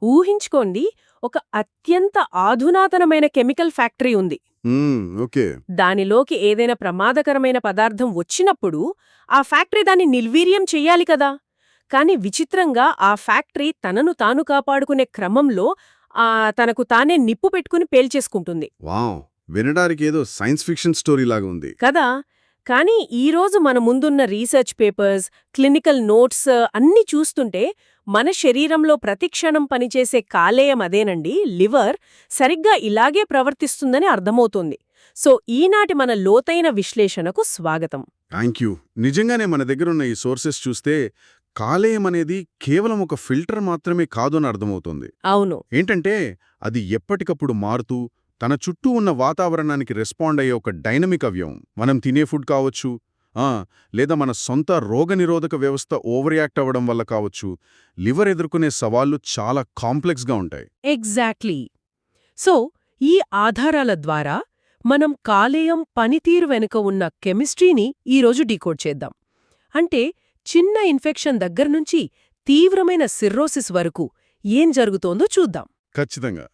ఊహించుకోండి, ఒక అత్యంత ఆధునాతనమైన కెమికల్ ఫ్యాక్టరీ ఉంది. ఓకే. దానిలోకి ఏదైనా ప్రమాదకరమైన పదార్థం వచ్చినప్పుడు ఆ ఫ్యాక్టరీ దాన్ని నిర్వీర్యం చెయ్యాలి కదా. కాని విచిత్రంగా ఆ ఫ్యాక్టరీ తనను తాను కాపాడుకునే క్రమంలో తనకు తానే నిప్పు పెట్టుకుని పేల్చేసుకుంటుంది. వావ్, వినడానికి ఏదో సైన్స్ ఫిక్షన్ స్టోరీ లాగా ఉంది కదా. కానీ ఈరోజు మన ముందున్న రీసెర్చ్ పేపర్స్, క్లినికల్ నోట్స్ అన్నీ చూస్తుంటే మన శరీరంలో ప్రతిక్షణం పనిచేసే కాలేయం అదేనండి, లివర్, సరిగ్గా ఇలాగే ప్రవర్తిస్తుందని అర్థమవుతోంది. సో ఈనాటి మన లోతైన విశ్లేషణకు స్వాగతం. Thank you. నిజంగానే మన దగ్గరున్న ఈ సోర్సెస్ చూస్తే కాలేయం అనేది కేవలం ఒక ఫిల్టర్ మాత్రమే కాదు అని అర్థమవుతుంది. అవును. ఏంటంటే అది ఎప్పటికప్పుడు మారుతూ తన చుట్టూ ఉన్న వాతావరణానికి రెస్పాండ్ అయ్యే ఒక డైనమిక్ అవ్యయం. మనం తినే ఫుడ్ కావచ్చు, లేదా మన సొంత రోగనిరోధక వ్యవస్థ ఓవర్ యాక్ట్ అవ్వడం వల్ల కావచ్చు, లివర్ ఎదుర్కొనే సవాళ్లు చాలా కాంప్లెక్స్గా ఉంటాయి. ఎగ్జాక్ట్లీ. సో ఈ ఆధారాల ద్వారా మనం కాలేయం పనితీరు వెనుక ఉన్న కెమిస్ట్రీని ఈరోజు డీకోడ్ చేద్దాం. అంటే చిన్న ఇన్ఫెక్షన్ దగ్గర్నుంచి తీవ్రమైన సిర్రోసిస్ వరకు ఏం జరుగుతోందో చూద్దాం. ఖచ్చితంగా.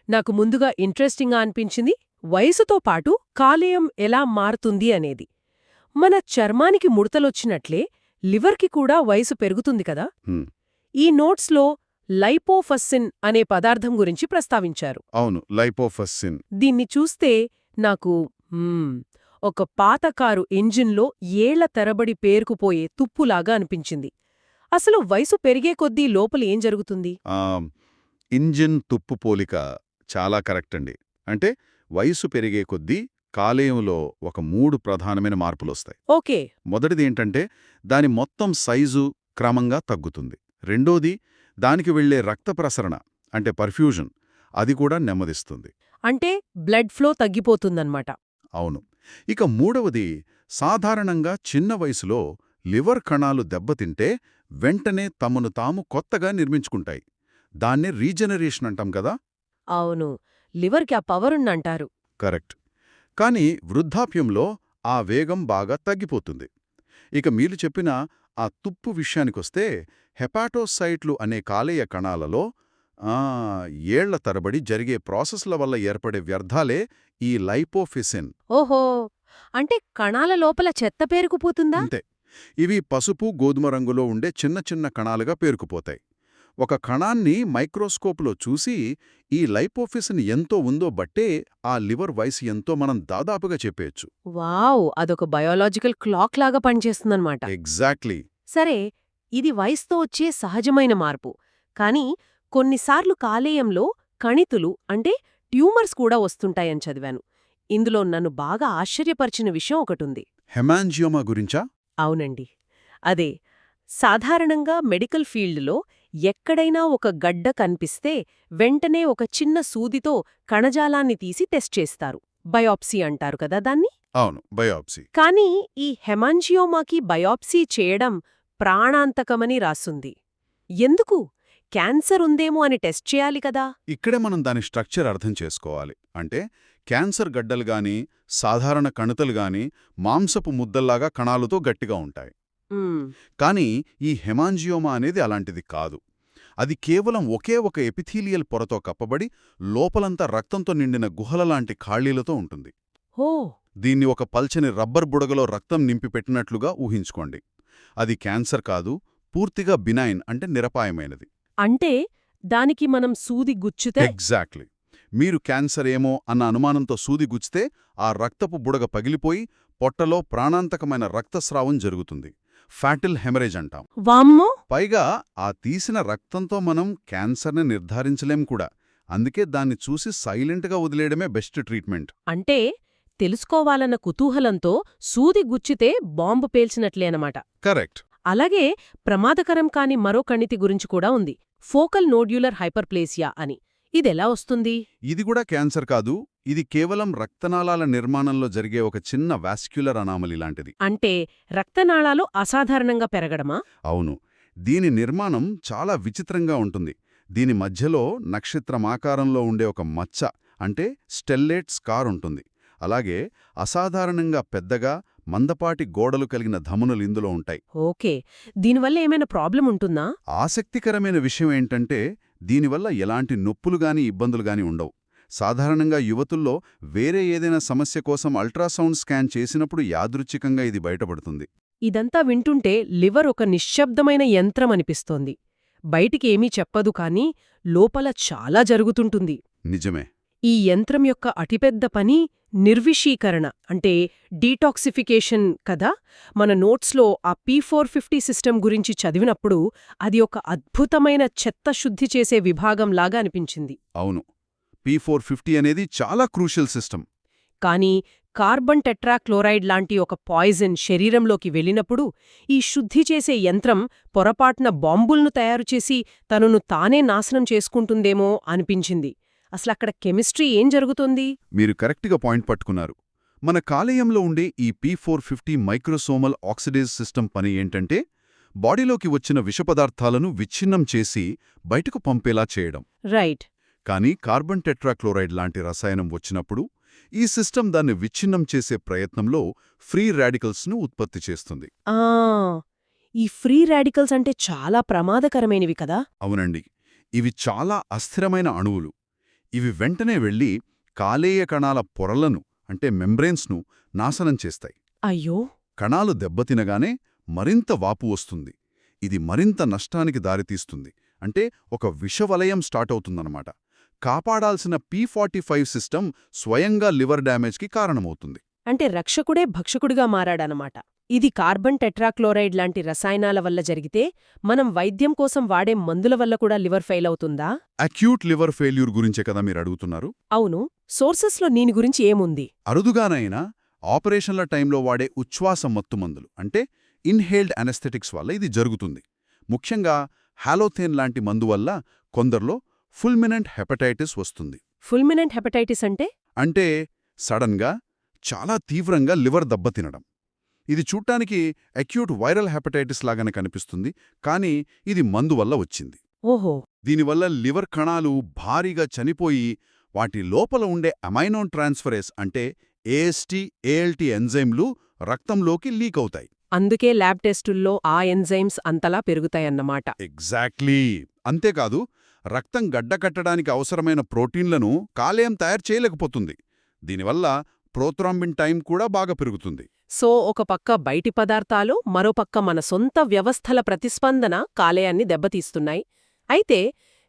నాకు ముందుగా ఇంట్రెస్టింగ్గా అనిపించింది వయసుతో పాటు కాలేయం ఎలా మారుతుంది అనేది. మన చర్మానికి ముడతలొచ్చినట్లే లివర్కి కూడా వయసు పెరుగుతుంది కదా. ఈ నోట్స్లో లైపోఫస్సిన్ అనే పదార్థం గురించి ప్రస్తావించారు. అవును, లైపోఫస్సిన్. దీన్ని చూస్తే నాకు ఒక పాతకారు ఇంజిన్లో ఏళ్ల తరబడి పేరుకుపోయే తుప్పులాగా అనిపించింది. అసలు వయసు పెరిగే కొద్దీ లోపల ఏం జరుగుతుంది? ఇంజిన్ తుప్పు పోలిక చాలా కరెక్ట్ అండి. అంటే వయసు పెరిగే కొద్దీ కాలేయంలో ఒక 3 ప్రధానమైన మార్పులొస్తాయి. ఓకే. మొదటిదేంటంటే దాని మొత్తం సైజు క్రమంగా తగ్గుతుంది. రెండోది దానికి వెళ్లే రక్త ప్రసరణ అంటే పర్ఫ్యూజన్, అది కూడా నెమ్మదిస్తుంది. అంటే బ్లడ్ ఫ్లో తగ్గిపోతుందన్నమాట. అవును. ఇక మూడవది, సాధారణంగా చిన్న వయసులో లివర్ కణాలు దెబ్బతింటే వెంటనే తమను తాము కొత్తగా నిర్మించుకుంటాయి. దాన్నే రీజనరేషన్ అంటాం కదా. అవును, లివర్కి ఆ పవరుందంటారు. కరెక్ట్. కానీ వృద్ధాప్యంలో ఆ వేగం బాగా తగ్గిపోతుంది. ఇక మీరు చెప్పిన ఆ తుప్పు విషయానికొస్తే హెపాటోసైట్లు అనే కాలేయ కణాలలో ఏళ్ల తరబడి జరిగే ప్రాసెస్ల వల్ల ఏర్పడే వ్యర్థాలే ఈ లైపోఫిసిన్. ఓహో, అంటే కణాల లోపల చెత్త పేరుకుపోతుందా? అంతే. ఇవి పసుపు గోధుమ రంగులో ఉండే చిన్న చిన్న కణాలుగా పేరుకుపోతాయి. ఒక కణాన్ని మైక్రోస్కోపులో చూసి ఈ లైపోఫిసిన్ ఎంతో ఉందో బట్టే ఆ లివర్ వయసు ఎంతో మనం దాదాపుగా చెప్పేయచ్చు. వావ్, అదొక బయోలాజికల్ క్లాక్ లాగా పనిచేస్తుందన్నమాట. ఎగ్జాక్ట్లీ. సరే, ఇది వయసుతో వచ్చే సహజమైన మార్పు. కానీ కొన్నిసార్లు కాలేయంలో కణితులు అంటే ట్యూమర్స్ కూడా వస్తుంటాయని చదివాను. ఇందులో నన్ను బాగా ఆశ్చర్యపరిచిన విషయం ఒకటుంది. హెమాంజియోమా గురించా? అవునండి, అదే. సాధారణంగా మెడికల్ ఫీల్డ్లో ఎక్కడైనా ఒక గడ్డ కనిపిస్తే వెంటనే ఒక చిన్న సూదితో కణజాలాన్ని తీసి టెస్ట్ చేస్తారు. బయాప్సీ అంటారు కదా దాన్ని. అవును, బయాప్సీ. కానీ ఈ హెమాంజియోమాకి బయాప్సీ చేయడం ప్రాణాంతకమని రాసుంది. ఎందుకు? క్యాన్సర్ ఉందేమో అని టెస్ట్ చేయాలి కదా. ఇక్కడే మనం దాని స్ట్రక్చర్ అర్థం చేసుకోవాలి. అంటే క్యాన్సర్ గడ్డలుగాని సాధారణ కణుతలుగాని మాంసపు ముద్దల్లాగా కణాలతో గట్టిగా ఉంటాయి. కానీ ఈ హెమాంజియోమా అనేది అలాంటిది కాదు. అది కేవలం ఒకే ఒక ఎపిథీలియల్ పొరతో కప్పబడి లోపలంతా రక్తంతో నిండిన గుహలలాంటి ఖాళీలతో ఉంటుంది. దీన్ని ఒక పల్చని రబ్బర్ బుడగలో రక్తం నింపిపెట్టినట్లుగా ఊహించుకోండి. అది క్యాన్సర్ కాదు, పూర్తిగా బినైన్ అంటే నిరపాయమైనది. అంటే దానికి మనం సూది గుచ్చితే? ఎగ్జాక్ట్లీ. మీరు క్యాన్సర్ ఏమో అన్న అనుమానంతో సూది గుచ్చితే ఆ రక్తపు బుడగ పగిలిపోయి పొట్టలో ప్రాణాంతకమైన రక్తస్రావం జరుగుతుంది. ఫ్యాటల్ హెమరేజ్ అంటాం. వామ్మో! పైగా ఆ తీసిన రక్తంతో మనం క్యాన్సర్ని నిర్ధారించలేం కూడా. అందుకే దాన్ని చూసి సైలెంట్గా వదిలేయడమే బెస్ట్ ట్రీట్మెంట్. అంటే తెలుసుకోవాలన్న కుతూహలంతో సూది గుచ్చితే బాంబు పేల్చినట్లేనమాట. కరెక్ట్. అలాగే ప్రమాదకరం కాని మరో కణితి గురించి కూడా ఉంది, ఫోకల్ నోడ్యులర్ హైపర్ప్లేసియా అని. ఇదెలా వస్తుంది? ఇది కూడా క్యాన్సర్ కాదు. ఇది కేవలం రక్తనాళాల నిర్మాణంలో జరిగే ఒక చిన్న వాస్క్యులర్ అనామలీ లాంటిది. అంటే రక్తనాళాలు అసాధారణంగా పెరగడమా? అవును. దీని నిర్మాణం చాలా విచిత్రంగా ఉంటుంది. దీని మధ్యలో నక్షత్రమాకారంలో ఉండే ఒక మచ్చ అంటే స్టెల్లేట్ స్కార్ ఉంటుంది. అలాగే అసాధారణంగా పెద్దగా మందపాటి గోడలు కలిగిన ధమనులు ఇందులో ఉంటాయి. ఓకే. దీనివల్ల ఏమైనా ప్రాబ్లం ఉంటుందా? ఆసక్తికరమైన విషయం ఏంటంటే దీనివల్ల ఎలాంటి నొప్పులు గాని ఇబ్బందులు గాని ఉండవు. సాధారణంగా యువతుల్లో వేరే ఏదైనా సమస్య కోసం అల్ట్రాసౌండ్ స్కాన్ చేసినప్పుడు యాదృచ్ఛికంగా ఇది బయటపడుతుంది. ఇదంతా వింటుంటే లివర్ ఒక నిశ్శబ్దమైన యంత్రం అనిపిస్తోంది. బయటికి ఏమీ చెప్పదు కానీ లోపల చాలా జరుగుతుంటుంది. నిజమే. ఈ యంత్రం యొక్క అతిపెద్ద పని నిర్విషీకరణ అంటే డీటాక్సిఫికేషన్ కదా. మన నోట్స్లో ఆ P450 సిస్టమ్ గురించి చదివినప్పుడు అది ఒక అద్భుతమైన చెత్త శుద్ధి చేసే విభాగంలాగా అనిపించింది. అవును. P450 అనేది చాలా క్రూషియల్ సిస్టమ్. కానీ కార్బన్ టెట్రాక్లోరైడ్ లాంటి ఒక పాయిజన్ శరీరంలోకి వెళ్ళినప్పుడు ఈ శుద్ధి చేసే యంత్రం పొరపాటున బాంబుల్ను తయారుచేసి తనను తానే నాశనం చేసుకుంటుందేమో అనిపించింది. అసలక్కడ కెమిస్ట్రీ ఏం జరుగుతుంది? మీరు కరెక్ట్గా పాయింట్ పట్టుకున్నారు. మన కాలేయంలో ఉండే ఈ P450 మైక్రోసోమల్ ఆక్సిడేజ్ సిస్టమ్ పని ఏంటంటే బాడీలోకి వచ్చిన విషపదార్థాలను విచ్ఛిన్నం చేసి బయటకు పంపేలా చేయడం. రైట్. కానీ కార్బన్ టెట్రాక్లోరైడ్ లాంటి రసాయనం వచ్చినప్పుడు ఈ సిస్టమ్ దాన్ని విచ్ఛిన్నం చేసే ప్రయత్నంలో ఫ్రీ రాడికల్స్ను ఉత్పత్తి చేస్తుంది. ఈ ఫ్రీ రాడికల్స్ అంటే చాలా ప్రమాదకరమైనవి కదా. అవునండి. ఇవి చాలా అస్థిరమైన అణువులు. ఇవి వెంటనే వెళ్లి కాలేయ కణాల పొరలను అంటే మెంబ్రెయిన్స్ను నాశనం చేస్తాయి. అయ్యో. కణాలు దెబ్బతినగానే మరింత వాపు వస్తుంది. ఇది మరింత నష్టానికి దారితీస్తుంది. అంటే ఒక విషవలయం స్టార్ట్ అవుతుందన్నమాట. కాపాడాల్సిన P45 సిస్టమ్ స్వయంగా లివర్ డ్యామేజ్కి కారణమవుతుంది. అంటే రక్షకుడే భక్షకుడిగా మారాడనమాట. ఇది కార్బన్ టెట్రాక్లోరైడ్ లాంటి రసాయనాల వల్ల జరిగితే మనం వైద్యం కోసం వాడే మందుల వల్ల కూడా లివర్ ఫెయిల్ అవుతుందా? అక్యూట్ లివర్ ఫెయిల్యూర్ గురించే కదా మీరు అడుగుతున్నారు. అవును. సోర్సెస్లో దీని గురించి ఏముంది? అరుదుగానైనా ఆపరేషన్ల టైంలో వాడే ఉచ్ఛ్వాస మత్తుమందులు అంటే ఇన్హేల్డ్ అనెస్థెటిక్స్ వల్ల ఇది జరుగుతుంది. ముఖ్యంగా హాలోథేన్ లాంటి మందు వల్ల కొందర్లో ఫుల్మినెంట్ హెపటైటిస్ వస్తుంది. ఫుల్మినెంట్ హెపటైటిస్ అంటే సడన్గా చాలా తీవ్రంగా లివర్ దెబ్బతినడం. ఇది చూడ్డానికి అక్యూట్ వైరల్ హెపటైటిస్ లాగానే కనిపిస్తుంది, కానీ ఇది మందు వల్ల వచ్చింది. ఓహో. దీనివల్ల లివర్ కణాలు భారీగా చనిపోయి వాటి లోపల ఉండే అమైనో ట్రాన్స్ఫరేస్ అంటే AST, ALT ఎంజైమ్లు రక్తంలోకి లీక్ అవుతాయి. అందుకే ల్యాబ్ టెస్టుల్లో ఆ ఎంజైమ్స్ అంతలా పెరుగుతాయన్నమాట. ఎగ్జాక్ట్లీ. అంతేకాదు, రక్తం గడ్డకట్టడానికి అవసరమైన ప్రోటీన్లను కాలేయం తయారు చేయలేకపోతుంది. దీనివల్ల ప్రోథ్రాంబిన్ టైం కూడా బాగా పెరుగుతుంది. సో ఒక పక్క బయటి పదార్థాలు, మరోపక్క మన సొంత వ్యవస్థల ప్రతిస్పందన కాలేయాన్ని దెబ్బతీస్తున్నాయి. అయితే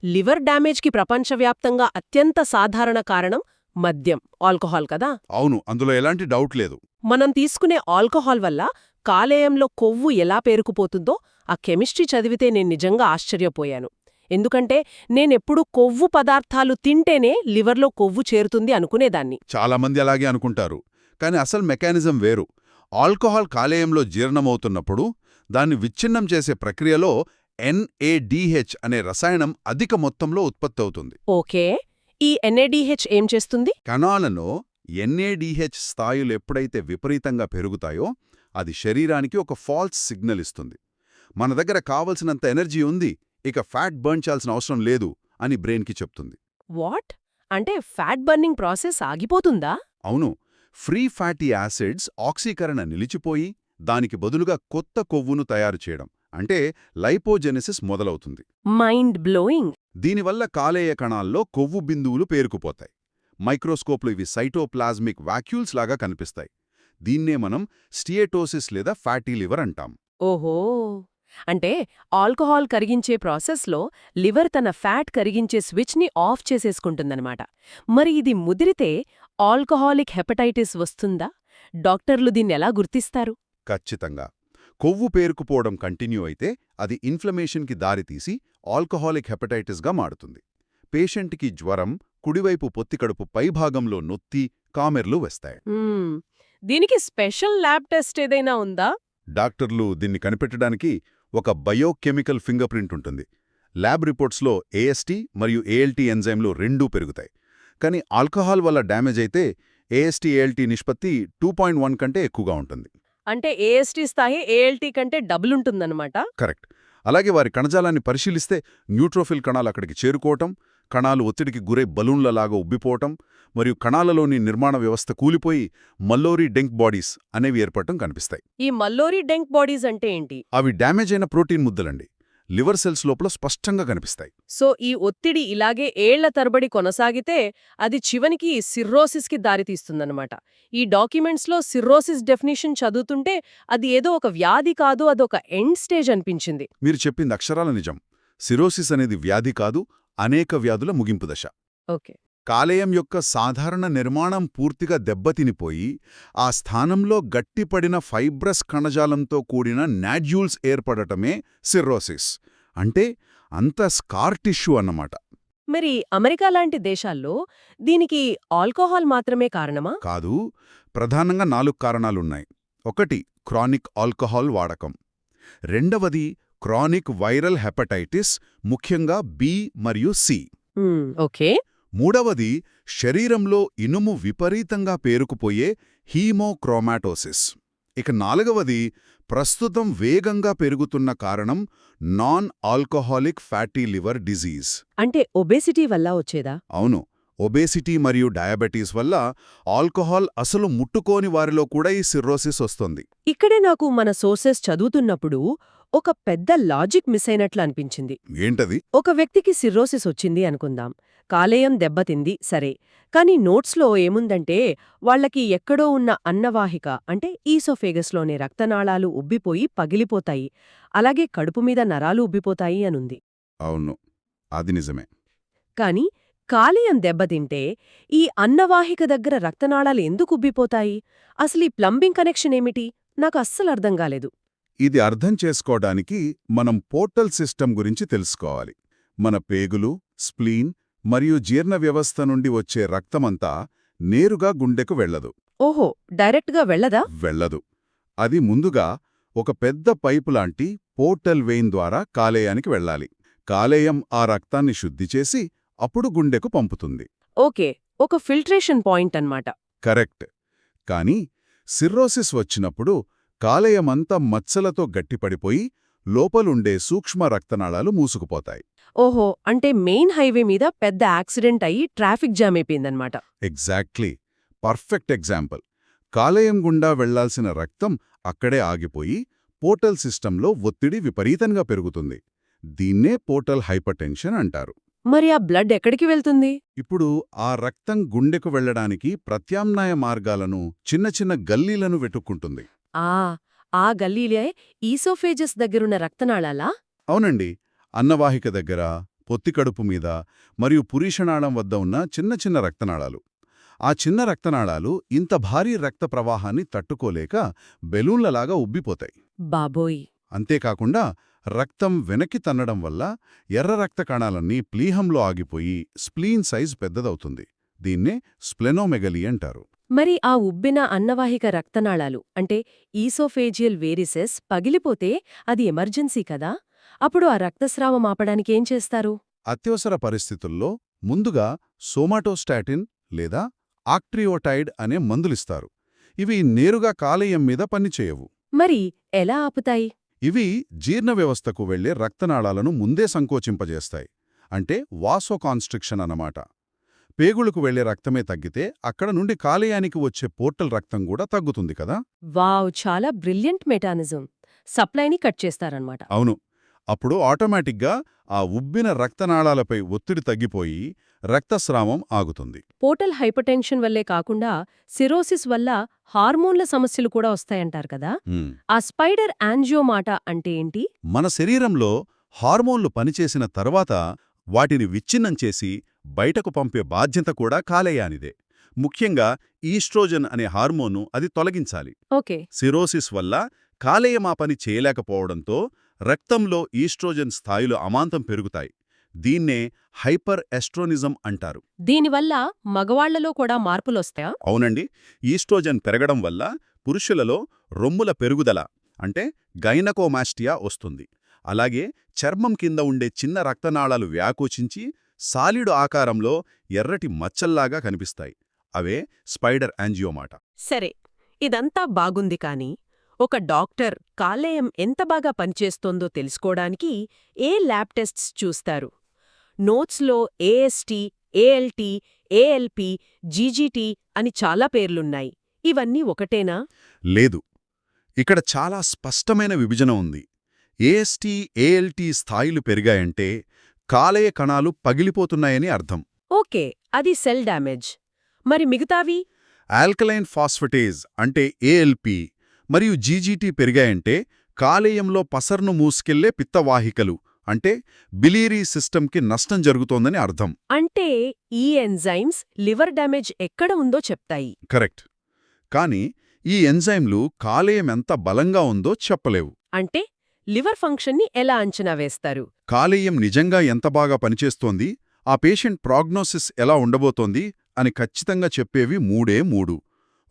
లివర్ డ్యామేజ్కి ప్రపంచవ్యాప్తంగా అత్యంత సాధారణ కారణం మద్యం, ఆల్కహాల్ కదా. అవును, అందులో ఎలాంటి డౌట్ లేదు. మనం తీసుకునే ఆల్కహాల్ వల్ల కాలేయంలో కొవ్వు ఎలా పేరుకుపోతుందో ఆ కెమిస్ట్రీ చదివితే నేను నిజంగా ఆశ్చర్యపోయాను. ఎందుకంటే నేనెప్పుడూ కొవ్వు పదార్థాలు తింటేనే లివర్లో కొవ్వు చేరుతుంది అనుకునేదాన్ని. చాలామంది అలాగే అనుకుంటారు, కానీ అసలు మెకానిజం వేరు. ఆల్కహాల్ కాలేయంలో జీర్ణమవుతున్నప్పుడు దాన్ని విచ్ఛిన్నం చేసే ప్రక్రియలో NADH అనే రసాయనం అధిక మొత్తంలో ఉత్పత్తి అవుతుంది. ఓకే. ఈ NADH ఏం చేస్తుంది? కణాలలో NADH స్థాయిలు ఎప్పుడైతే విపరీతంగా పెరుగుతాయో అది శరీరానికి ఒక ఫాల్స్ సిగ్నల్ ఇస్తుంది. మన దగ్గర కావలసినంత ఎనర్జీ ఉంది, ఇక ఫ్యాట్ బర్న్ చేయాల్సిన అవసరం లేదు అని బ్రెయిన్కి చెప్తుంది. వాట్? అంటే ఫ్యాట్ బర్నింగ్ ప్రాసెస్ ఆగిపోతుందా? అవును. ఫ్రీ ఫ్యాటీ యాసిడ్స్ ఆక్సీకరణ నిలిచిపోయి దానికి బదులుగా కొత్త కొవ్వును తయారు చేయడం అంటే లైపోజెనెసిస్ మొదలవుతుంది. Mind blowing. దీనివల్ల కాలేయ కణాల్లో కొవ్వు బిందువులు పేరుకుపోతాయి. మైక్రోస్కోప్లో ఇవి సైటోప్లాజ్మిక్ వాక్యూల్స్ లాగా కనిపిస్తాయి. దీన్నే మనం స్టియేటోసిస్ లేదా ఫ్యాటీ లివర్ అంటాం. ఓహో. అంటే ఆల్కహాల్ కరిగించే ప్రాసెస్లో లివర్ తన ఫ్యాట్ కరిగించే స్విచ్ని ఆఫ్ చేసేసుకుంటుందన్నమాట. మరి ఇది ముదిరితే ఆల్కహాలిక్ హెపటైటిస్ వస్తుందా? డాక్టర్లు దీన్నెలా గుర్తిస్తారు? ఖచ్చితంగా. కొవ్వు పేరుకుపోవడం కంటిన్యూ అయితే అది ఇన్ఫ్లమేషన్కి దారితీసి ఆల్కహాలిక్ హెపటైటిస్గా మారుతుంది. పేషెంట్కి జ్వరం, కుడివైపు పొత్తికడుపు పైభాగంలో నొత్తి, కామెర్లు వస్తాయి. దీనికి స్పెషల్ ల్యాబ్ టెస్ట్ ఏదైనా ఉందా? డాక్టర్లు దీన్ని కనిపెట్టడానికి ఒక బయోకెమికల్ ఫింగర్ ప్రింట్ ఉంటుంది. ల్యాబ్ రిపోర్ట్స్లో AST మరియు ALT ఎంజైమ్లు రెండూ పెరుగుతాయి. కానీ ఆల్కహాల్ వల్ల డ్యామేజ్ అయితే AST ALT నిష్పత్తి 2.1 కంటే ఎక్కువగా ఉంటుంది. అంటే AST స్థాయి ALT కంటే డబుల్ ఉంటుందన్నమాట. కరెక్ట్. అలాగే వారి కణజాలాన్ని పరిశీలిస్తే న్యూట్రోఫిల్ కణాలు అక్కడికి చేరుకోవటం, కణాలు ఒత్తిడికి గురై బలూన్లలాగా ఉబ్బిపోవటం మరియు కణాలలోని నిర్మాణ వ్యవస్థ కూలిపోయి మల్లోరీ డెంక్ బాడీస్ అనేవి ఏర్పడటం కనిపిస్తాయి. ఈ మల్లోరీ డెంక్ బాడీస్ అంటే ఏంటి? అవి డ్యామేజ్ అయిన ప్రోటీన్ ముద్దలండి. లివర్ సెల్స్ లోపల స్పష్టంగా కనిపిస్తాయి. సో ఈ ఒత్తిడి ఇలాగే ఏళ్ల తరబడి కొనసాగితే అది చివరికి సిర్రోసిస్కి దారితీస్తుందన్నమాట. ఈ డాక్యుమెంట్స్లో సిర్రోసిస్ డెఫినిషన్ చదువుతుంటే అది ఏదో ఒక వ్యాధి కాదు, అదొక ఎండ్ స్టేజ్ అనిపించింది. మీరు చెప్పింది అక్షరాల నిజం. సిరోసిస్ అనేది వ్యాధి కాదు, అనేక వ్యాధుల ముగింపు దశ. ఓకే. కాలేయం యొక్క సాధారణ నిర్మాణం పూర్తిగా దెబ్బతినిపోయి ఆ స్థానంలో గట్టిపడిన ఫైబ్రస్ కణజాలంతో కూడిన నాడ్యూల్స్ ఏర్పడటమే సిర్రోసిస్. అంటే అంత స్కార్ టిష్యూ అన్నమాట. మరి అమెరికా లాంటి దేశాల్లో దీనికి ఆల్కహాల్ మాత్రమే కారణమా? కాదు, ప్రధానంగా 4 కారణాలున్నాయి. 1 క్రానిక్ ఆల్కహాల్ వాడకం. 2 క్రానిక్ వైరల్ హెపటైటిస్, ముఖ్యంగా బి మరియు సి. ఓకే. 3 శరీరంలో ఇనుము విపరీతంగా పేరుకుపోయే హీమోక్రోమాటోసిస్. ఇక 4 ప్రస్తుతం వేగంగా పెరుగుతున్న కారణం non alcoholic fatty liver disease. అంటే ఒబేసిటీ వల్ల వచ్చేదా? అవును, ఒబేసిటీ మరియు డయాబెటీస్ వల్ల ఆల్కహాల్ అసలు ముట్టుకోని వారిలో కూడా ఈ సిర్రోసిస్ వస్తుంది. ఇక్కడే నాకు మన సోర్సెస్ చదువుతున్నప్పుడు ఒక పెద్ద లాజిక్ మిస్ అయినట్లు అనిపించింది. ఏంటది? ఒక వ్యక్తికి సిర్రోసిస్ వచ్చింది అనుకుందాం, కాలేయం దెబ్బతింది, సరే. కానీ నోట్స్లో ఏముందంటే వాళ్లకి ఎక్కడో ఉన్న అన్నవాహిక అంటే ఈసోఫేగస్లోని రక్తనాళాలు ఉబ్బిపోయి పగిలిపోతాయి, అలాగే కడుపు మీద నరాలు ఉబ్బిపోతాయి అనుంది. అవును, అది నిజమే. కాని కాలేయం దెబ్బతింటే ఈ అన్నవాహిక దగ్గర రక్తనాళాలు ఎందుకు ఉబ్బిపోతాయి? అసలీ ప్లంబింగ్ కనెక్షన్ ఏమిటి? నాకు అస్సలు అర్థం కాలేదు. ఇది అర్థం చేసుకోవడానికి మనం పోర్టల్ సిస్టమ్ గురించి తెలుసుకోవాలి. మన పేగులు, స్ప్లీన్ మరియు జీర్ణ వ్యవస్థ నుండి వచ్చే రక్తమంతా నేరుగా గుండెకు వెళ్లదు. ఓహో, డైరెక్ట్గా వెళ్ళదా? వెళ్లదు. అది ముందుగా ఒక పెద్ద పైపులాంటి పోర్టల్ వెయిన్ ద్వారా కాలేయానికి వెళ్ళాలి. కాలేయం ఆ రక్తాన్ని శుద్ధి చేసి అప్పుడు గుండెకు పంపుతుంది. ఓకే, ఒక ఫిల్ట్రేషన్ పాయింట్ అన్నమాట. కరెక్ట్. కానీ సిర్రోసిస్ వచ్చినప్పుడు కాలేయమంతా మచ్చలతో గట్టిపడిపోయి లోపలుండే సూక్ష్మ రక్తనాళాలు మూసుకుపోతాయి. ఓహో, అంటే మెయిన్ హైవే మీద పెద్ద యాక్సిడెంట్ అయ్యి ట్రాఫిక్ జామ్ అయిపోయిందన్నమాట. Exactly, perfect example. కాలేయం గుండా వెళ్లాల్సిన రక్తం అక్కడే ఆగిపోయి పోర్టల్ సిస్టంలో ఒత్తిడి విపరీతంగా పెరుగుతుంది. దీన్నే పోర్టల్ హైపర్టెన్షన్ అంటారు. మరి ఆ బ్లడ్ ఎక్కడికి వెళ్తుంది? ఇప్పుడు ఆ రక్తం గుండెకు వెళ్లడానికి ప్రత్యామ్నాయ మార్గాలను, చిన్న చిన్న గల్లీలను వెతుక్కుంటుంది. ఆ గల్లీలే ఈసోఫేజస్ దగ్గరున్న రక్తనాళాలా? అవునండి, అన్నవాహిక దగ్గర, పొత్తికడుపు మీద మరియు పురీషనాళం వద్ద ఉన్న చిన్న చిన్న రక్తనాళాలు. ఆ చిన్న రక్తనాళాలు ఇంత భారీ రక్త ప్రవాహాన్ని తట్టుకోలేక బెలూన్లలాగా ఉబ్బిపోతాయి. బాబోయ్! అంతేకాకుండా రక్తం వెనక్కి తన్నడం వల్ల ఎర్ర రక్త కణాలన్నీ ప్లీహంలో ఆగిపోయి స్ప్లీన్ సైజ్ పెద్దదవుతుంది. దీన్నే స్ప్లెనోమెగలీ అంటారు. మరి ఆ ఉబ్బిన అన్నవాహిక రక్తనాళాలు అంటే ఈసోఫేజియల్ వేరిసెస్ పగిలిపోతే అది ఎమర్జెన్సీ కదా? అప్పుడు ఆ రక్తస్రావం ఆపడానికేం చేస్తారు? అత్యవసర పరిస్థితుల్లో ముందుగా సోమాటోస్టాటిన్ లేదా ఆక్ట్రియోటైడ్ అనే మందులిస్తారు. ఇవి నేరుగా కాలేయం మీద పనిచేయవు. మరి ఎలా ఆపుతాయి? ఇవి జీర్ణ వ్యవస్థకు వెళ్లే రక్తనాళాలను ముందే సంకోచింపజేస్తాయి. అంటే వాసోకాన్స్ట్రిక్షన్ అన్నమాట. పేగులకు వెళ్లే రక్తమే తగ్గితే అక్కడ నుండి కాలేయానికి వచ్చే పోర్టల్ రక్తం కూడా తగ్గుతుంది కదా. వావ్, చాలా బ్రిలియంట్ మెకానిజం. సప్లైని కట్ చేస్తారన్నమాట. అవును, అప్పుడు ఆటోమేటిక్గా ఆ ఉబ్బిన రక్తనాళాలపై ఒత్తిడి తగ్గిపోయి రక్తస్రావం ఆగుతుంది. పోర్టల్ హైపర్టెన్షన్ వల్లే కాకుండా సిరోసిస్ వల్ల హార్మోన్ల సమస్యలు కూడా వస్తాయంటారు కదా. ఆ స్పైడర్ యాంజియోమాటా అంటే ఏంటి? మన శరీరంలో హార్మోన్లు పనిచేసిన తర్వాత వాటిని విచ్ఛిన్నం చేసి బయటకు పంపే బాధ్యత కూడా కాలేయానిదే. ముఖ్యంగా ఈస్ట్రోజన్ అనే హార్మోను అది తొలగించాలి. ఓకే. సిరోసిస్ వల్ల కాలేయం ఆ పని చేయలేకపోవడంతో రక్తంలో ఈస్ట్రోజన్ స్థాయిలు అమాంతం పెరుగుతాయి. దీన్నే హైపర్ ఎస్ట్రోనిజం అంటారు. దీనివల్ల మగవాళ్లలో కూడా మార్పులొస్తాయా? అవునండి, ఈస్ట్రోజన్ పెరగడం వల్ల పురుషులలో రొమ్ముల పెరుగుదల అంటే గైనకోమాస్టియా వస్తుంది. అలాగే చర్మం కింద ఉండే చిన్న రక్తనాళాలు వ్యాకోచించి సాలిడు ఆకారంలో ఎర్రటి మచ్చల్లాగా కనిపిస్తాయి. అవే స్పైడర్ యాంజియోమాటా. సరే, ఇదంతా బాగుంది కాని ఒక డాక్టర్ కాలేయం ఎంత బాగా పనిచేస్తోందో తెలుసుకోవడానికి ఏ ల్యాబ్ టెస్ట్స్ చూస్తారు? నోట్స్లో ఏఎస్టీ, ఏఎల్టీ, ఏఎల్పి, జీజీటీ అని చాలా పేర్లున్నాయి. ఇవన్నీ ఒకటేనా? లేదు. ఇక్కడ చాలా స్పష్టమైన విభజన ఉంది. ఏఎస్టీ, ఏఎల్టీ స్థాయిలు పెరిగాయంటే కాలేయ కణాలు పగిలిపోతున్నాయని అర్థం. ఓకే, అది సెల్ డ్యామేజ్. మరి మిగతావి? ఆల్కలైన్ ఫాస్ఫటేజ్ అంటే ఏఎల్పి మరియు జీజీటీ పెరిగాయంటే కాలేయంలో పసర్ను మూసుకెళ్లే పిత్తవాహికలు అంటే బిలీరీ సిస్టమ్కి నష్టం జరుగుతోందని అర్థం. అంటే ఈ ఎంజైమ్స్ లివర్ డ్యామేజ్ ఎక్కడ ఉందో చెప్తాయి. కరెక్ట్. కానీ ఈ ఎంజైమ్లు కాలేయం ఎంత బలంగా ఉందో చెప్పలేవు. అంటే లివర్ ఫంక్షన్ని ఎలా అంచనా వేస్తారు? కాలేయం నిజంగా ఎంత బాగా పనిచేస్తోంది, ఆ పేషెంట్ ప్రాగ్నోసిస్ ఎలా ఉండబోతోంది అని ఖచ్చితంగా చెప్పేవి మూడు.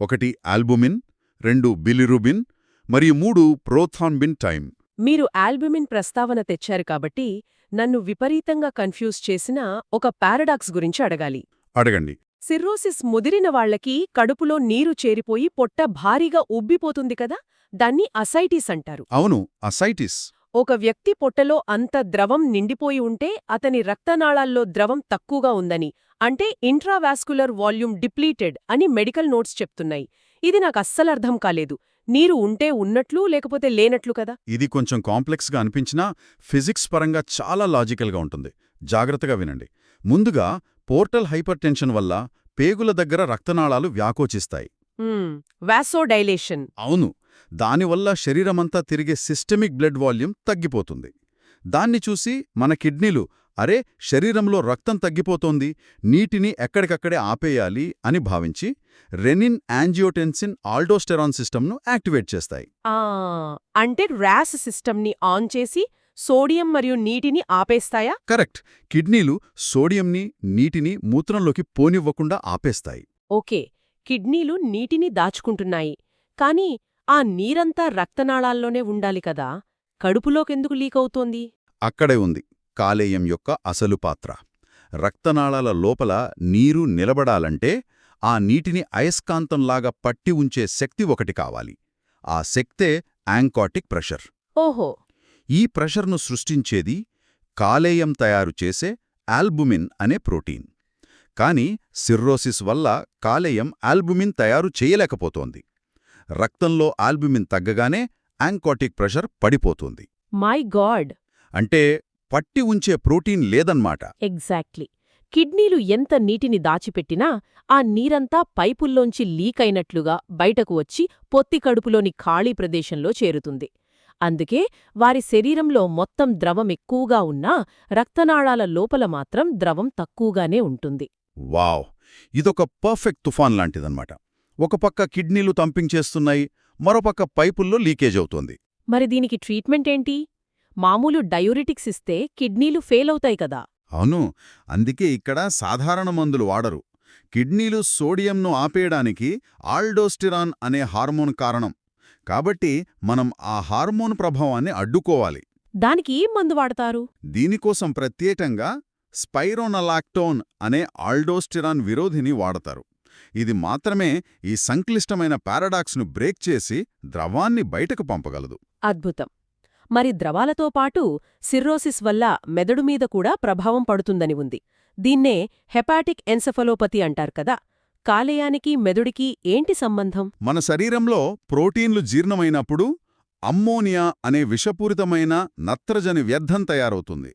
1 ఆల్బుమిన్, 2 బిలిరుబిన్ మరియు 3 ప్రోథాన్బిన్ టైం. మీరు ఆల్బుమిన్ ప్రస్తావన తెచ్చారు కాబట్టి నన్ను విపరీతంగా కన్ఫ్యూజ్ చేసిన ఒక పారాడాక్స్ గురించి అడగాలి. అడగండి. సిర్రోసిస్ ముదిరిన వాళ్లకి కడుపులో నీరు చేరిపోయి పొట్ట భారీగా ఉబ్బిపోతుంది కదా, దాన్ని అసైటిస్ అంటారు. అవును, అసైటిస్. ఒక వ్యక్తి పొట్టలో అంత ద్రవం నిండిపోయి ఉంటే అతని రక్తనాళాల్లో ద్రవం తక్కువగా ఉందని, అంటే ఇంట్రావాస్కులర్ వాల్యూమ్ డిప్లీటెడ్ అని మెడికల్ నోట్స్ చెప్తున్నాయి. ఇది నాకస్సలర్థం కాలేదు. నీరు ఉంటే ఉన్నట్లు లేకపోతే లేనట్లు కదా. ఇది కొంచెం కాంప్లెక్స్గా అనిపించినా ఫిజిక్స్ పరంగా చాలా లాజికల్గా ఉంటుంది. జాగ్రత్తగా వినండి. ముందుగా పోర్టల్ హైపర్టెన్షన్ వల్ల పేగుల దగ్గర రక్తనాళాలు వ్యాకోచిస్తాయి. వాసోడైలేషన్. అవును, దానివల్ల శరీరమంతా తిరిగే సిస్టమిక్ బ్లడ్ వాల్యూమ్ తగ్గిపోతుంది. దాన్ని చూసి మన కిడ్నీలు అరే శరీరంలో రక్తం తగ్గిపోతోంది, నీటిని ఎక్కడికక్కడే ఆపేయాలి అని భావించి రెనిన్, యాంజియోటెన్సిన్, ఆల్డోస్టెరాన్ సిస్టమ్ను యాక్టివేట్ చేస్తాయి. అంటే ర్యాస్ సిస్టమ్ని ఆన్ చేసి సోడియం మరియు నీటిని ఆపేస్తాయా? కరెక్ట్. కిడ్నీలు సోడియంని, నీటిని మూత్రంలోకి పోనివ్వకుండా ఆపేస్తాయి. ఓకే, కిడ్నీలు నీటిని దాచుకుంటున్నాయి. కానీ ఆ నీరంతా రక్తనాళాల్లోనే ఉండాలి కదా, కడుపులోకెందుకు లీకవుతోంది? అక్కడే ఉంది కాలేయం యొక్క అసలు పాత్ర. రక్తనాళాల లోపల నీరు నిలబడాలంటే ఆ నీటిని అయస్కాంతంలాగా పట్టి ఉంచే శక్తి ఒకటి కావాలి. ఆ శక్తే యాంకాటిక్ ప్రెషర్. ఓహో. ఈ ప్రెషర్ను సృష్టించేది కాలేయం తయారు చేసే ఆల్బుమిన్ అనే ప్రోటీన్. కాని సిర్రోసిస్ వల్ల కాలేయం ఆల్బుమిన్ తయారు చేయలేకపోతోంది. రక్తంలో ఆల్బుమిన్ తగ్గగానే యాంకాటిక్ ప్రెషర్ పడిపోతుంది. My God. అంటే పట్టి ఉంచే ప్రోటీన్ లేదన్మాట. ఎగ్జాక్ట్లీ. కిడ్నీలు ఎంత నీటిని దాచిపెట్టినా ఆ నీరంతా పైపుల్లోంచి లీకైనట్లుగా బయటకు వచ్చి పొత్తి కడుపులోని ఖాళీ ప్రదేశంలో చేరుతుంది. అందుకే వారి శరీరంలో మొత్తం ద్రవం ఎక్కువగా ఉన్నా రక్తనాళాల లోపల మాత్రం ద్రవం తక్కువగానే ఉంటుంది. వావ్, ఇదొక పర్ఫెక్ట్ తుఫాన్ లాంటిదన్నమాట. ఒక పక్క కిడ్నీలు తంపించేస్తున్నాయి, మరోపక్క పైపుల్లో లీకేజ్ అవుతోంది. మరి దీనికి ట్రీట్మెంట్ ఏంటి? మామూలు డయూరిటిక్స్ ఇస్తే కిడ్నీలు ఫెయిల్ అవుతాయి కదా. అవును, అందుకే ఇక్కడ సాధారణ మందులు వాడరు. కిడ్నీలు సోడియంను ఆపేయడానికి ఆల్డోస్టిరాన్ అనే హార్మోన్ కారణం. కాబట్టి మనం ఆ హార్మోన్ ప్రభావాన్ని అడ్డుకోవాలి. దానికి ఏం మందు వాడతారు? దీనికోసం ప్రత్యేకంగా స్పైరోనలాక్టోన్ అనే ఆల్డోస్టిరాన్ విరోధిని వాడతారు. ఇది మాత్రమే ఈ సంక్లిష్టమైన పారాడాక్స్ను బ్రేక్ చేసి ద్రవాన్ని బయటకు పంపగలదు. అద్భుతం. మరి ద్రవాలతో పాటు సిర్రోసిస్ వల్ల మెదడు మీద కూడా ప్రభావం పడుతుందని ఉంది. దీన్నే హెపాటిక్ ఎన్సెఫలోపతి అంటారు కదా. కాలేయానికి మెదడుకి ఏంటి సంబంధం? మన శరీరంలో ప్రోటీన్లు జీర్ణమైనప్పుడు అమ్మోనియా అనే విషపూరితమైన నత్రజని వ్యర్థం తయారవుతుంది.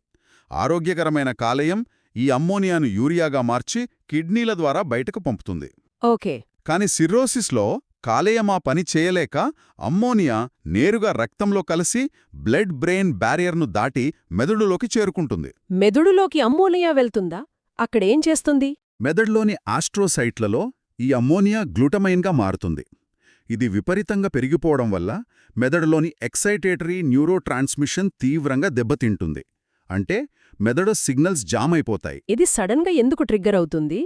ఆరోగ్యకరమైన కాలేయం ఈ అమ్మోనియాను యూరియాగా మార్చి కిడ్నీల ద్వారా బయటకు పంపుతుంది. ఓకే. కాని సిర్రోసిస్లో కాలేయమా పని చేయలేక అమ్మోనియా నేరుగా రక్తంలో కలిసి బ్లడ్ బ్రెయిన్ బ్యారియర్ను దాటి మెదడులోకి చేరుకుంటుంది. మెదడులోకి అమ్మోనియా వెళ్తుందా? అక్కడేం చేస్తుంది? మెదడులోని ఆస్ట్రోసైట్లలో ఈ అమ్మోనియా గ్లూటమైన్గా మారుతుంది. ఇది విపరీతంగా పెరిగిపోవడం వల్ల మెదడులోని ఎక్సైటేటరీ న్యూరో ట్రాన్స్మిషన్ తీవ్రంగా దెబ్బతింటుంది. అంటే మెదడు సిగ్నల్స్ జామ్ అయిపోతాయి. ఇది సడన్గా ఎందుకు ట్రిగ్గర్ అవుతుంది?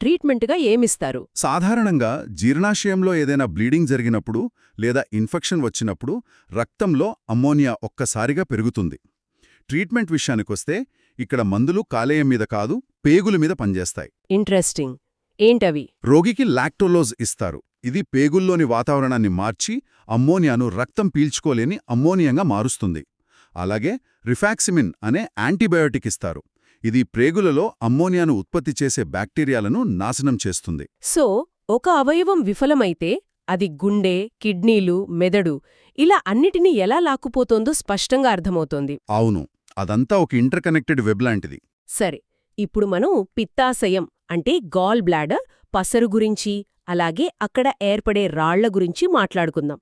ట్రీట్మెంట్గా ఏమిస్తారు? సాధారణంగా జీర్ణాశయంలో ఏదైనా బ్లీడింగ్ జరిగినప్పుడు లేదా ఇన్ఫెక్షన్ వచ్చినప్పుడు రక్తంలో అమ్మోనియా ఒక్కసారిగా పెరుగుతుంది. ట్రీట్మెంట్ విషయానికొస్తే ఇక్కడ మందులు కాలేయం మీద కాదు, పేగుల మీద పనిచేస్తాయి. ఇంట్రెస్టింగ్. ఏంటవి? రోగికి లాక్టోలోజ్ ఇస్తారు. ఇది పేగుల్లోని వాతావరణాన్ని మార్చి అమ్మోనియాను రక్తం పీల్చుకోలేని అమ్మోనియంగా మారుస్తుంది. అలాగే రిఫాక్సిమిన్ అనే యాంటీబయోటిక్ ఇస్తారు. ఇది ప్రేగులలో అమ్మోనియాను ఉత్పత్తి చేసే బ్యాక్టీరియాలను నాశనం చేస్తుంది. సో ఒక అవయవం విఫలమైతే అది గుండె, కిడ్నీలు, మెదడు ఇలా అన్నిటినీ ఎలా లాక్కుపోతోందో స్పష్టంగా అర్థమవుతోంది. అవును, అదంతా ఒక ఇంటర్కనెక్టెడ్ వెబ్ లాంటిది. సరే, ఇప్పుడు మనం పిత్తాశయం అంటే గాల్ బ్లాడర్, పసరు గురించి, అలాగే అక్కడ ఏర్పడే రాళ్ల గురించి మాట్లాడుకుందాం.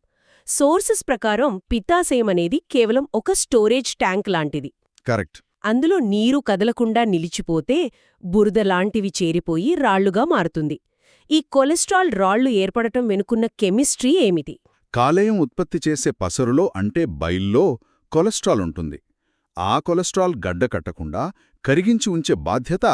సోర్సెస్ ప్రకారం పిత్తాశయం అనేది కేవలం ఒక స్టోరేజ్ ట్యాంక్ లాంటిది. కరెక్ట్. అందులో నీరు కదలకుండా నిలిచిపోతే బురద లాంటివి చేరిపోయి రాళ్లుగా మారుతుంది. ఈ కొలెస్ట్రాల్ రాళ్లు ఏర్పడటం వెనుకున్న కెమిస్ట్రీ ఏమిటి? కాలేయం ఉత్పత్తి చేసే పసరులో అంటే బైల్లో కొలెస్ట్రాల్ ఉంటుంది. ఆ కొలెస్ట్రాల్ గడ్డకట్టకుండా కరిగించి ఉంచే బాధ్యత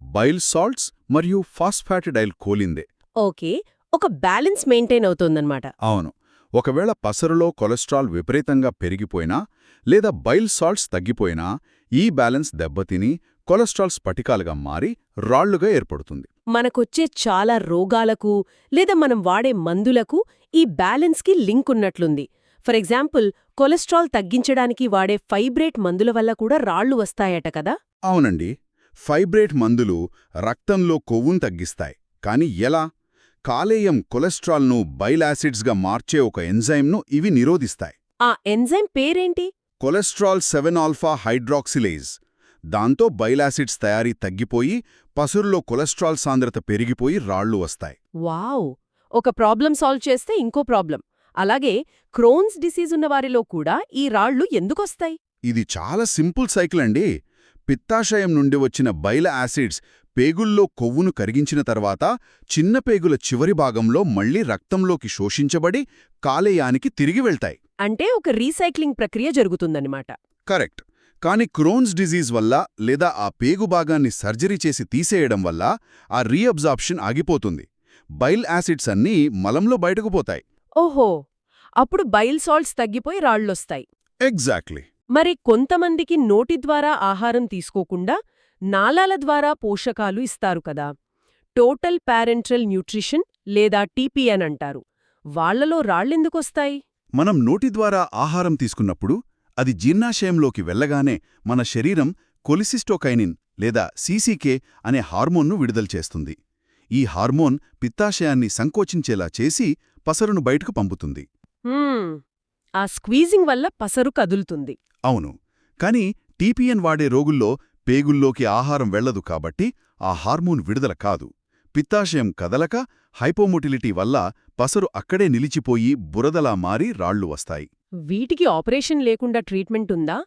బైల్ సాల్ట్స్ మరియు ఫాస్ఫాటిడైల్ కోలిన్దే. ఓకే, ఒక బ్యాలెన్స్ మెయింటైన్ అవుతోందన్నమాట. అవును. ఒకవేళ పసరులో కొలెస్ట్రాల్ విపరీతంగా పెరిగిపోయినా లేదా బైల్ సాల్ట్స్ తగ్గిపోయినా ఈ బ్యాలెన్స్ దెబ్బతిని కొలెస్ట్రాల్ స్ఫటికాలుగా మారి రాళ్లుగా ఏర్పడుతుంది. మనకొచ్చే చాలా రోగాలకు లేదా మనం వాడే మందులకు ఈ బ్యాలెన్స్కి లింక్ ఉన్నట్లుంది. ఫర్ ఎగ్జాంపుల్, కొలెస్ట్రాల్ తగ్గించడానికి వాడే ఫైబ్రేట్ మందుల వల్ల కూడా రాళ్లు వస్తాయట కదా? అవునండి. ఫైబ్రేట్ మందులు రక్తంలో కొవ్వును తగ్గిస్తాయి. కాని ఎలా? కాలేయం కొలెస్ట్రాల్ను బైల్ యాసిడ్స్గా మార్చే ఒక ఎంజైమ్ను ఇవి నిరోధిస్తాయి. ఆ ఎంజైమ్ పేరేంటి? Cholesterol seven alpha hydroxylase. దాంతో బైల్ యాసిడ్స్ తయారీ తగ్గిపోయి పసురులో కొలెస్ట్రాల్ సాంద్రత పెరిగిపోయి రాళ్లు వస్తాయి. వావ్! ఒక ప్రాబ్లం సాల్వ్ చేస్తే ఇంకో ప్రాబ్లం. అలాగే క్రోన్స్ డిసీజ్ ఉన్నవారిలో కూడా ఈ రాళ్లు ఎందుకొస్తాయి? ఇది చాలా సింపుల్ సైకిల్ అండి. పిత్తాశయం నుండి వచ్చిన బైల యాసిడ్స్ పేగుల్లో కొవ్వును కరిగించిన తర్వాత చిన్న పేగుల చివరి భాగంలో మళ్లీ రక్తంలోకి శోషించబడి కాలేయానికి తిరిగి వెళ్తాయి. అంటే ఒక రీసైక్లింగ్ ప్రక్రియ జరుగుతుందన్నమాట. కరెక్ట్. కాని క్రోన్స్ డిజీజ్ వల్ల లేదా ఆ పేగు భాగాన్ని సర్జరీ చేసి తీసేయడం వల్ల ఆ రీఅబ్జార్ప్షన్ ఆగిపోతుంది. బైల్ యాసిడ్స్ అన్నీ మలంలో బయటకు పోతాయి. ఓహో, అప్పుడు బైల్ సాల్ట్స్ తగ్గిపోయి రాళ్లొస్తాయి. ఎగ్జాక్ట్లీ. మరి కొంతమందికి నోటి ద్వారా ఆహారం తీసుకోకుండా నాళాల ద్వారా పోషకాలు ఇస్తారు కదా, టోటల్ ప్యారెంటల్ న్యూట్రిషన్ లేదా టీపీఎన్ అంటారు. వాళ్లలో రాళ్లెందుకొస్తాయి? మనం నోటి ద్వారా ఆహారం తీసుకున్నప్పుడు అది జీర్ణాశయంలోకి వెళ్ళగానే మన శరీరం కొలిసిస్టోకైనిన్ లేదా సీసీకే అనే హార్మోన్ను విడుదల చేస్తుంది. ఈ హార్మోన్ పిత్తాశయాన్ని సంకోచించేలా చేసి పసరును బయటకు పంపుతుంది. ఆ స్క్వీజింగ్ వల్ల పసరు కదులుతుంది. అవును. కాని టీపీఎన్ వాడే రోగుల్లో పేగుల్లోకి ఆహారం వెళ్లదు కాబట్టి ఆ హార్మోన్ విడుదల కాదు. పిత్తాశయం కదలక హైపోమోటిలిటీ వల్ల పసరు అక్కడే నిలిచిపోయి బురదలా మారి రాళ్లు వస్తాయి. వీటికి ఆపరేషన్ లేకుండా ట్రీట్మెంట్ ఉందా?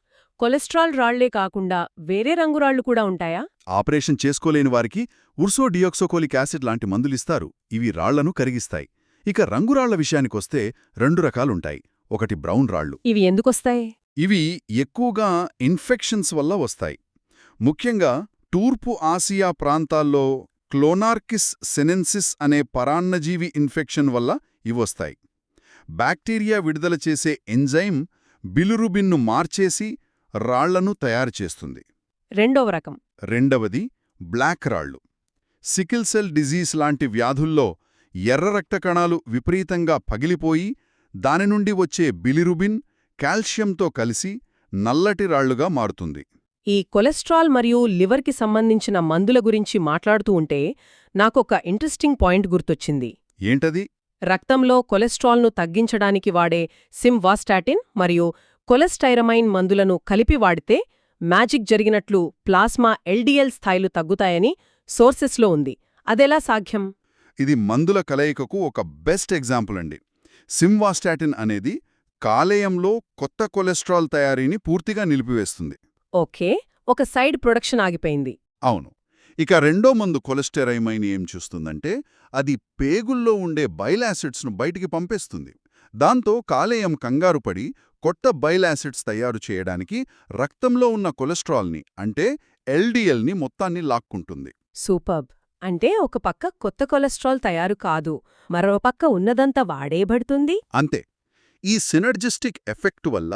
కొలెస్ట్రాల్ రాళ్లే కాకుండా వేరే రంగురాళ్లు కూడా ఉంటాయా? ఆపరేషన్ చేసుకోలేని వారికి ఉర్సోడియోక్సోకోలిక్ యాసిడ్ లాంటి మందులిస్తారు. ఇవి రాళ్లను కరిగిస్తాయి. ఇక రంగురాళ్ల విషయానికొస్తే 2 రకాలుంటాయి. ఒకటి బ్రౌన్ రాళ్లు. ఇవి ఎందుకొస్తాయి? ఇవి ఎక్కువగా ఇన్ఫెక్షన్స్ వల్ల వస్తాయి. ముఖ్యంగా తూర్పు ఆసియా ప్రాంతాల్లో క్లోనార్కిస్ సెనెన్సిస్ అనే పరాన్నజీవి ఇన్ఫెక్షన్ వల్ల ఇవొస్తాయి. బ్యాక్టీరియా విడుదల చేసే ఎంజైమ్ బిలిరుబిన్ను మార్చేసి రాళ్లను తయారు చేస్తుంది. రెండవ రకం. రెండవది బ్లాక్ రాళ్లు. సికిల్ సెల్ డిజీజ్ లాంటి వ్యాధుల్లో ఎర్ర రక్త కణాలు విపరీతంగా పగిలిపోయి దాని నుండి వచ్చే బిలిరుబిన్ కాల్షియంతో కలిసి నల్లటి రాళ్లుగా మారుతుంది. ఈ కొలెస్ట్రాల్ మరియు లివర్కి సంబంధించిన మందుల గురించి మాట్లాడుతూ ఉంటే నాకొక ఇంట్రెస్టింగ్ పాయింట్ గుర్తొచ్చింది. ఏంటది? రక్తంలో కొలెస్ట్రాల్ను తగ్గించడానికి వాడే సిమ్వాస్టాటిన్ మరియు కొలెస్టైరమైన్ మందులను కలిపి వాడితే మ్యాజిక్ జరిగినట్లు ప్లాస్మా ఎల్డీఎల్ స్థాయిలు తగ్గుతాయని సోర్సెస్లో ఉంది. అదెలా సాధ్యం? ఇది మందుల కలయికకు ఒక బెస్ట్ ఎగ్జాంపుల్ అండి. సిమ్వాస్టాటిన్ అనేది కాలేయంలో కొత్త కొలెస్ట్రాల్ తయారీని పూర్తిగా నిలిపివేస్తుంది. ఓకే, ఒక సైడ్ ప్రొడక్షన్ ఆగిపోయింది. అవును. ఇక రెండో మందు కొలెస్టెరైమైన్ ఏం చూస్తుందంటే అది పేగుల్లో ఉండే బైల్ యాసిడ్స్ను బయటికి పంపేస్తుంది. దాంతో కాలేయం కంగారుపడి కొత్త బైల్ యాసిడ్స్ తయారు చేయడానికి రక్తంలో ఉన్న కొలెస్ట్రాల్ని అంటే ఎల్డీఎల్ని మొత్తాన్ని లాక్కుంటుంది. సూపర్బ్. అంటే ఒక పక్క కొత్త కొలెస్ట్రాల్ తయారు కాదు, మరో పక్క ఉన్నదంతా వాడేబడుతుంది. అంతే. ఈ సినర్జిస్టిక్ ఎఫెక్ట్ వల్ల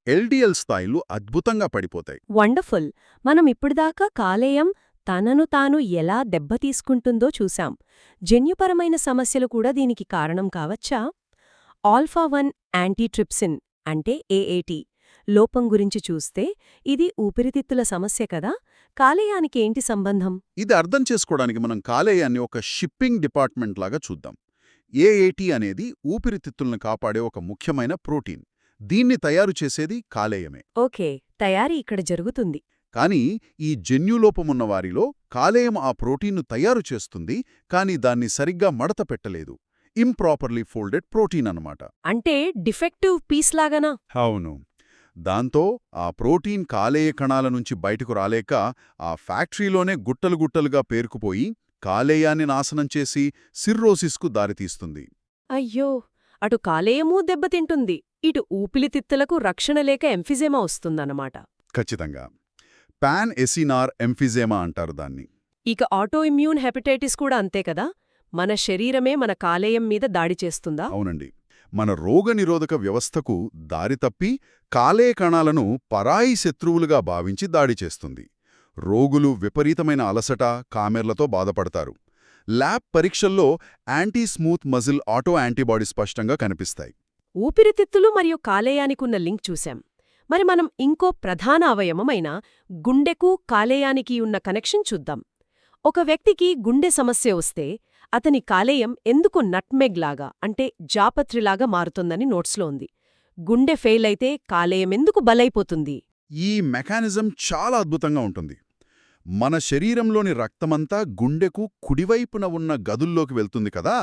ఎల్డీఎల్ స్థాయిలు అద్భుతంగా పడిపోతాయి. వండర్ఫుల్. మనం ఇప్పుడుదాకా కాలేయం తనను తాను ఎలా దెబ్బతీసుకుంటుందో చూశాం. జన్యుపరమైన సమస్యలు కూడా దీనికి కారణం కావచ్చా? ఆల్ఫా-1 యాంటీట్రిప్సిన్ అంటే ఏఏటీ లోపం గురించి చూస్తే ఇది ఊపిరితిత్తుల సమస్య కదా, కాలేయానికి ఏంటి సంబంధం? ఇది అర్థం చేసుకోవడానికి మనం కాలేయాన్ని ఒక షిప్పింగ్ డిపార్ట్మెంట్ లాగా చూద్దాం. ఏఏటి అనేది ఊపిరితిత్తుల్ని కాపాడే ఒక ముఖ్యమైన ప్రోటీన్. దీన్ని తయారు చేసేది కాలేయమే. ఓకే, తయారీ ఇక్కడ జరుగుతుంది. కానీ ఈ జన్యులోపమున్న వారిలో కాలేయం ఆ ప్రోటీన్ను తయారు చేస్తుంది, కానీ దాన్ని సరిగ్గా మడత పెట్టలేదు. ఇంప్రాపర్లీ ఫోల్డెడ్ ప్రోటీన్ అన్నమాట. అంటే డిఫెక్టివ్ పీస్ లాగానా? అవును. దాంతో ఆ ప్రోటీన్ కాలేయ కణాల నుంచి బయటకు రాలేక ఆ ఫ్యాక్టరీలోనే గుట్టలు గుట్టలుగా పేరుకుపోయి కాలేయాన్ని నాశనం చేసి సిర్రోసిస్కు దారితీస్తుంది. అయ్యో, అటు కాలేయమూ దెబ్బతింటుంది, ఇటు ఊపిలితిత్తులకు రక్షణ లేక ఎంఫిజేమా వస్తుందన్నమాట. ఖచ్చితంగా. పాన్ ఎసినార్ ఎంఫిజేమా అంటారు దాన్ని. ఇక ఆటోఇమ్యూన్ హెపటైటిస్ కూడా అంతే కదా? మన శరీరమే మన కాలేయం మీద దాడి చేస్తుందా? అవునండి. మన రోగనిరోధక వ్యవస్థకు దారితప్పి కాలేయ కణాలను పరాయి శత్రువులుగా భావించి దాడి చేస్తుంది. రోగులు విపరీతమైన అలసట, కామెర్లతో బాధపడతారు. ల్యాబ్ పరీక్షల్లో anti smooth muscle auto antibody స్పష్టంగా కనిపిస్తాయి. ఊపిరితిత్తులు మరియు కాలేయానికున్న లింక్ చూశాం. మరి మనం ఇంకో ప్రధాన అవయవమైన గుండెకు కాలేయానికి ఉన్న కనెక్షన్ చూద్దాం. ఒక వ్యక్తికి గుండె సమస్య వస్తే అతని కాలేయం ఎందుకు నట్మెగ్ లాగా అంటే జాపత్రిలాగా మారుతుందని నోట్స్లో ఉంది. గుండె ఫెయిల్ అయితే కాలేయమెందుకు బలైపోతుంది? ఈ మెకానిజం చాలా అద్భుతంగా ఉంటుంది. మన శరీరంలోని రక్తమంతా గుండెకు కుడివైపున ఉన్న గదుల్లోకి వెళ్తుంది కదా.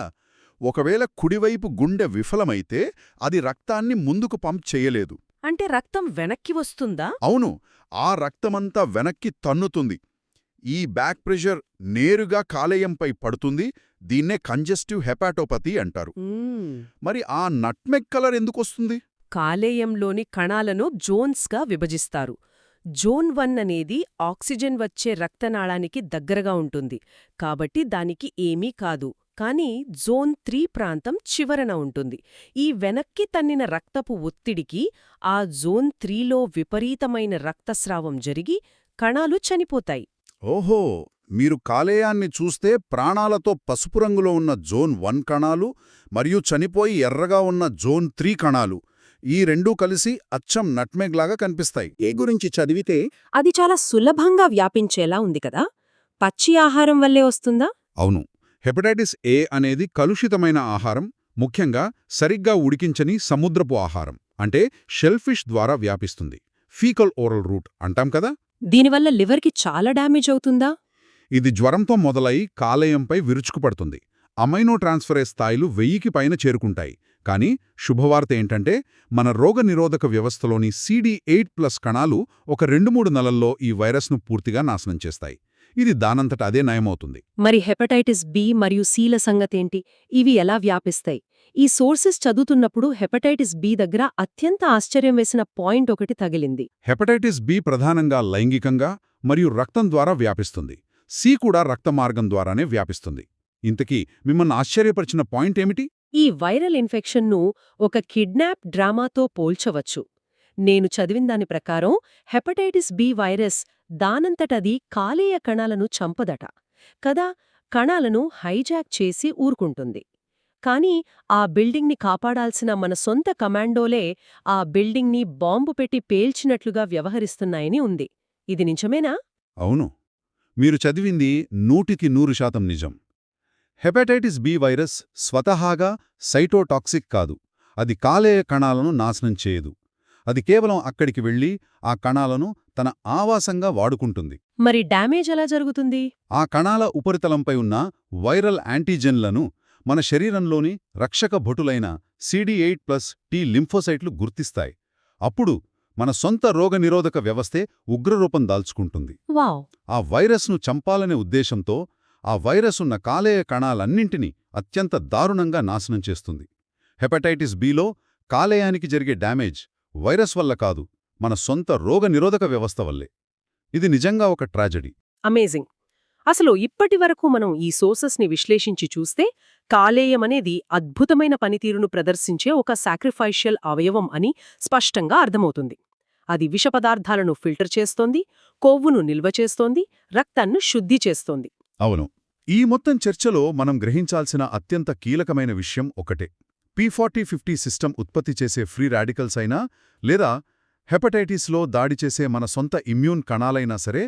ఒకవేళ కుడివైపు గుండె విఫలమైతే అది రక్తాన్ని ముందుకు పంప్ చేయలేదు. అంటే రక్తం వెనక్కి వస్తుందా? అవును, ఆ రక్తమంతా వెనక్కి తన్నుతుంది. ఈ బ్యాక్ ప్రెషర్ నేరుగా కాలేయంపై పడుతుంది. దీన్నే కంజెస్టివ్ హెపాటోపతి అంటారు. మరి ఆ నట్మెగ్ కలర్ ఎందుకొస్తుంది? కాలేయంలోని కణాలను జోన్స్గా విభజిస్తారు. జోన్ 1 అనేది ఆక్సిజన్ వచ్చే రక్తనాళానికి దగ్గరగా ఉంటుంది, కాబట్టి దానికి ఏమీ కాదు. కానీ జోన్ 3 ప్రాంతం చివరన ఉంటుంది. ఈ వెనక్కి తన్నిన రక్తపు ఒత్తిడికి ఆ జోన్ 3లో విపరీతమైన రక్తస్రావం జరిగి కణాలు చనిపోతాయి. ఓహో, మీరు కాలేయాన్ని చూస్తే ప్రాణాలతో పసుపు రంగులో ఉన్న జోన్ 1 కణాలు మరియు చనిపోయి ఎర్రగా ఉన్న జోన్ 3 కణాలు, ఈ రెండూ కలిసి అచ్చం నట్మెగ్ లాగా కనిపిస్తాయి. ఏ గురించి చదివితే అది చాలా సులభంగా వ్యాపించేలా ఉంది కదా? పచ్చి ఆహారం వల్లే వస్తుందా? అవును. హెపటైటిస్ ఏ అనేది కలుషితమైన ఆహారం, ముఖ్యంగా సరిగ్గా ఉడికించని సముద్రపు ఆహారం అంటే షెల్ఫిష్ ద్వారా వ్యాపిస్తుంది. ఫీకల్ ఓరల్ రూట్ అంటాం కదా. దీనివల్ల లివర్కి చాలా డ్యామేజ్ అవుతుందా? ఇది జ్వరంతో మొదలై కాలేయంపై విరుచుకుపడుతుంది. అమైనో ట్రాన్స్ఫరేజ్ స్థాయిలు 1000కి పైన చేరుకుంటాయి. కానీ శుభవార్త ఏంటంటే మన రోగనిరోధక వ్యవస్థలోని CD8+ కణాలు ఒక 2-3 నెలల్లో ఈ వైరస్ను పూర్తిగా నాశనం చేస్తాయి. ఇది దానంతట అదే నయమవుతుంది. మరి హెపటైటిస్ బి మరియు సిల సంగతేంటి? ఇవి ఎలా వ్యాపిస్తాయి? ఈ సోర్సెస్ చదువుతున్నప్పుడు హెపటైటిస్ బి దగ్గర అత్యంత ఆశ్చర్యం వేసిన పాయింట్ ఒకటి తగిలింది. హెపటైటిస్ బి ప్రధానంగా లైంగికంగా మరియు రక్తం ద్వారా వ్యాపిస్తుంది. సి కూడా రక్తమార్గం ద్వారానే వ్యాపిస్తుంది. ఇంతకీ మిమ్మల్ని ఆశ్చర్యపరిచిన పాయింట్ ఏమిటి? ఈ వైరల్ ఇన్ఫెక్షన్ను ఒక కిడ్నాప్ డ్రామాతో పోల్చవచ్చు. నేను చదివిందాని ప్రకారం హెపటైటిస్ బి వైరస్ దానంతటది కాలేయ కణాలను చంపదట కదా, కణాలను హైజాక్ చేసి ఊరుకుంటుంది. కానీ ఆ బిల్డింగ్ని కాపాడాల్సిన మన సొంత కమాండోలే ఆ బిల్డింగ్ని బాంబు పెట్టి పేల్చినట్లుగా వ్యవహరిస్తున్నాయని ఉంది. ఇది నిజమేనా? అవును, మీరు చదివింది 100% నిజం. హెపటైటిస్ బి వైరస్ స్వతహాగా సైటోటాక్సిక్ కాదు. అది కాలేయ కణాలను నాశనం చేయదు. అది కేవలం అక్కడికి వెళ్ళి ఆ కణాలను తన ఆవాసంగా వాడుకుంటుంది. మరి డ్యామేజ్ ఎలా జరుగుతుంది? ఆ కణాల ఉపరితలంపై ఉన్న వైరల్ యాంటీజెన్లను మన శరీరంలోని రక్షక భటులైన CD8+ T లింఫోసైట్లు గుర్తిస్తాయి. అప్పుడు మన సొంత రోగనిరోధక వ్యవస్థే ఉగ్రరూపం దాల్చుకుంటుంది. వావ్! ఆ వైరస్ను చంపాలనే ఉద్దేశంతో ఆ వైరస్ ఉన్న కాలేయ కణాలన్నింటినీ అత్యంత దారుణంగా నాశనం చేస్తుంది. హెపటైటిస్ బిలో కాలేయానికి జరిగే డ్యామేజ్ వైరస్ వల్ల కాదు, మన సొంత రోగనిరోధక వ్యవస్థ వల్లే. ఇది నిజంగా ఒక ట్రాజెడీ. అమేజింగ్. అసలు ఇప్పటివరకు మనం ఈ సోర్సెస్ని విశ్లేషించి చూస్తే కాలేయమనేది అద్భుతమైన పనితీరును ప్రదర్శించే ఒక సాక్రిఫైషియల్ అవయవం అని స్పష్టంగా అర్థమవుతుంది. అది విష పదార్థాలను ఫిల్టర్ చేస్తోంది, కొవ్వును నిల్వ చేస్తోంది, రక్తాన్ని శుద్ధి చేస్తోంది. అవును, ఈ మొత్తం చర్చలో మనం గ్రహించాల్సిన అత్యంత కీలకమైన విషయం ఒకటే. P40/50 సిస్టమ్ ఉత్పత్తి చేసే ఫ్రీ రాడికల్స్ అయినా లేదా హెపటైటిస్లో దాడి చేసే మన సొంత ఇమ్యూన్ కణాలైనా సరే,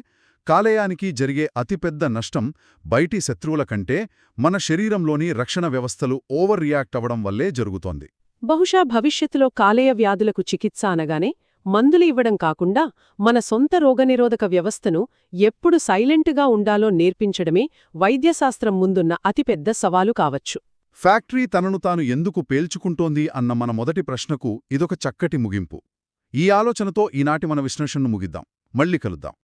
కాలేయానికి జరిగే అతిపెద్ద నష్టం బయటి శత్రువుల కంటే మన శరీరంలోని రక్షణ వ్యవస్థలు ఓవర్ రియాక్ట్ అవ్వడం వల్లే జరుగుతోంది. బహుశా భవిష్యత్తులో కాలేయ వ్యాధులకు చికిత్స అనగానే మందులు ఇవ్వడం కాకుండా మన సొంత రోగనిరోధక వ్యవస్థను ఎప్పుడు సైలెంటుగా ఉండాలో నేర్పించడమే వైద్యశాస్త్రం ముందున్న అతిపెద్ద సవాలు కావచ్చు. ఫ్యాక్టరీ తనను తాను ఎందుకు పేల్చుకుంటోంది అన్న మన మొదటి ప్రశ్నకు ఇదొక చక్కటి ముగింపు. ఈ ఆలోచనతో ఈనాటి మన విశ్లేషణను ముగిద్దాం. మళ్ళీ కలుద్దాం.